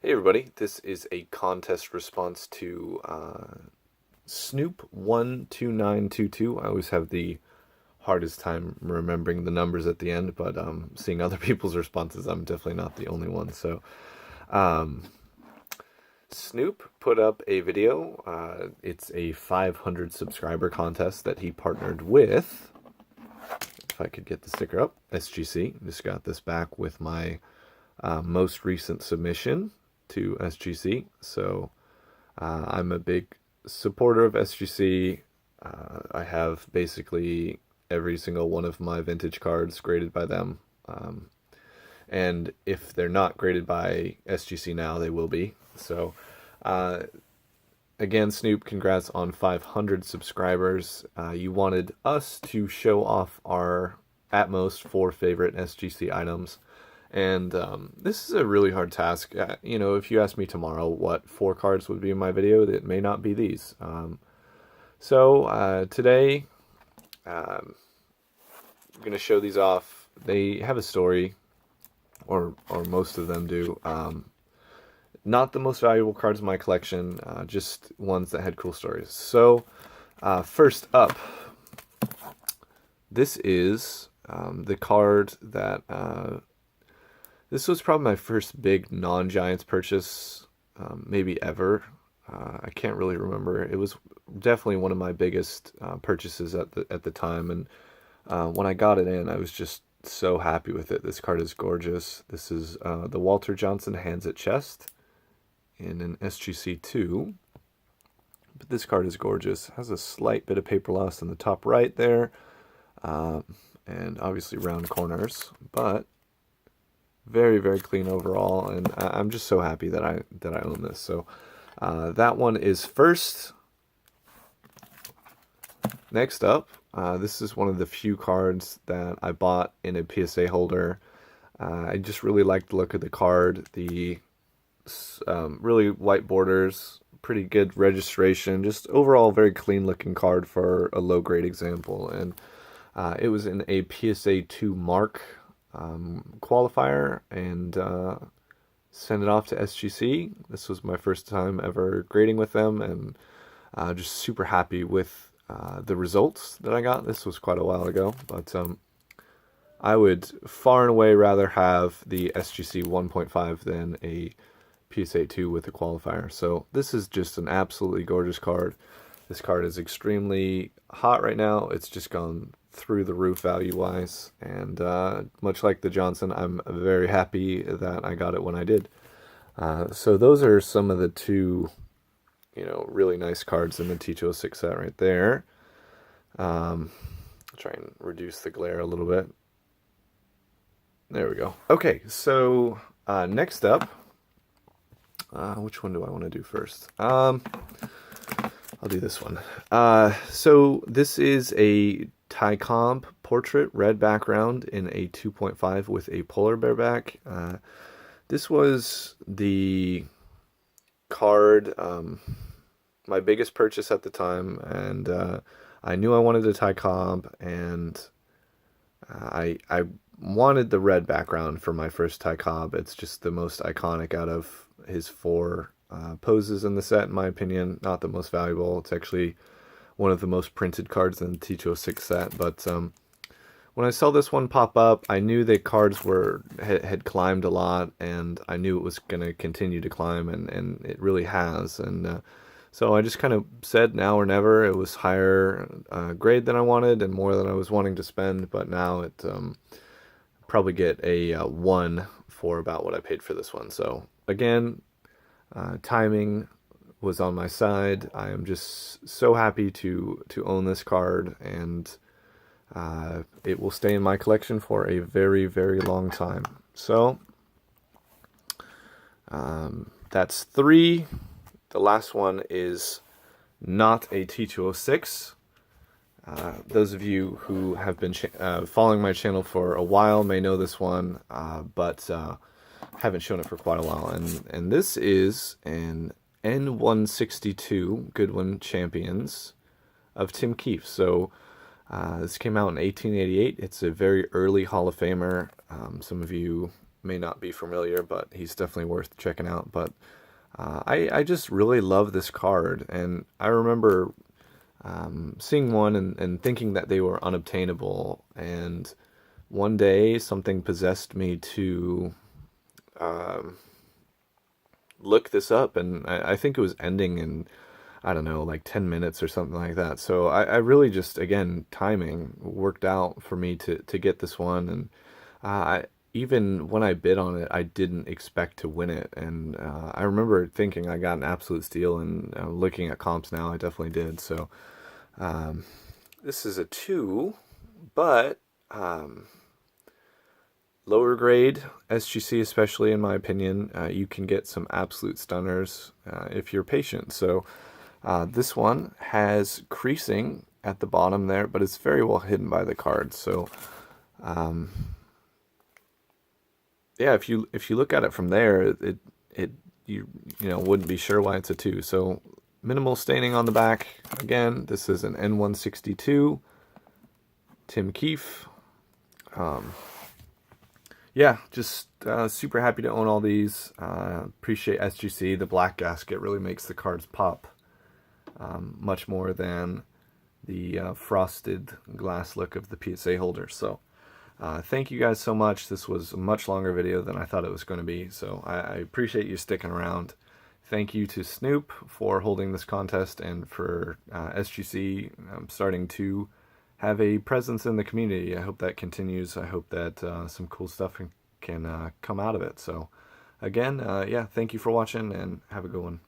Hey everybody, this is a contest response to Snoop12922. I always have the hardest time remembering the numbers at the end, but seeing other people's responses, I'm definitely not the only one. So Snoop put up a video. It's a 500 subscriber contest that he partnered with, if I could get the sticker up, SGC. Just got this back with my most recent submission to SGC. So I'm a big supporter of SGC. I have basically every single one of my vintage cards graded by them. And if they're not graded by SGC now, they will be. So again, Snoop, congrats on 500 subscribers. You wanted us to show off our at most 4 favorite SGC items. And this is a really hard task. If you ask me tomorrow what 4 cards would be in my video, it may not be these. So today, I'm going to show these off. They have a story, or most of them do. Not the most valuable cards in my collection, just ones that had cool stories. So first up, this is the card that... this was probably my first big non-Giants purchase, maybe ever. I can't really remember. It was definitely one of my biggest purchases at the time, and when I got it in, I was just so happy with it. This card is gorgeous. This is the Walter Johnson Hands at Chest in an SGC2. But this card is gorgeous. Has a slight bit of paper loss in the top right there, and obviously round corners, but very, very clean overall, and I'm just so happy that I own this. So that one is first. Next up, this is one of the few cards that I bought in a PSA holder. I just really like the look of the card. The really white borders, pretty good registration, just overall very clean looking card for a low grade example. And it was in a PSA 2 mark qualifier, and send it off to SGC. This was my first time ever grading with them, and just super happy with the results that I got. This was quite a while ago, but I would far and away rather have the SGC 1.5 than a PSA 2 with a qualifier. So this is just an absolutely gorgeous card. This card is extremely hot right now. It's just gone through the roof value-wise, and much like the Johnson, I'm very happy that I got it when I did. So those are some of the 2, really nice cards in the T206 set right there. I'll try and reduce the glare a little bit. There we go. Okay, so next up, which one do I want to do first? I'll do this one. So this is a Cobb portrait, red background in a 2.5 with a polar bear back. This was the card, my biggest purchase at the time, and I knew I wanted a Cobb, and I wanted the red background for my first Cobb. It's just the most iconic out of his 4 poses in the set, in my opinion. Not the most valuable. It's actually one of the most printed cards in the T206 set, but when I saw this one pop up, I knew the cards had climbed a lot, and I knew it was going to continue to climb, and it really has. And so I just kind of said now or never. It was higher grade than I wanted and more than I was wanting to spend, but now it probably get a 1 for about what I paid for this one. So again, timing was on my side. I am just so happy to own this card, and it will stay in my collection for a very, very long time. So that's 3. The last one is not a T206. Those of you who have been following my channel for a while may know this one, but haven't shown it for quite a while. And this is an N162 Goodwin Champions of Tim Keef. So this came out in 1888. It's a very early Hall of Famer. Some of you may not be familiar, but he's definitely worth checking out. But I just really love this card, and I remember seeing one and thinking that they were unobtainable. And one day, something possessed me to look this up, and I think it was ending in, I don't know, like 10 minutes or something like that. So I really just, again, timing worked out for me to get this one. And even when I bid on it, I didn't expect to win it. And I remember thinking I got an absolute steal, and looking at comps now, I definitely did. So this is a 2, but lower grade SGC, especially in my opinion, you can get some absolute stunners if you're patient. So this one has creasing at the bottom there, but it's very well hidden by the card. So yeah, if you look at it from there, you know, wouldn't be sure why it's a 2. So minimal staining on the back. Again, this is an N162 Tim Keef. Yeah, just super happy to own all these. Appreciate SGC. The black gasket really makes the cards pop much more than the frosted glass look of the PSA holder. So thank you guys so much. This was a much longer video than I thought it was going to be, so I appreciate you sticking around. Thank you to Snoop for holding this contest, and for SGC starting to have a presence in the community. I hope that continues. I hope that some cool stuff can come out of it. So again, yeah, thank you for watching, and have a good one.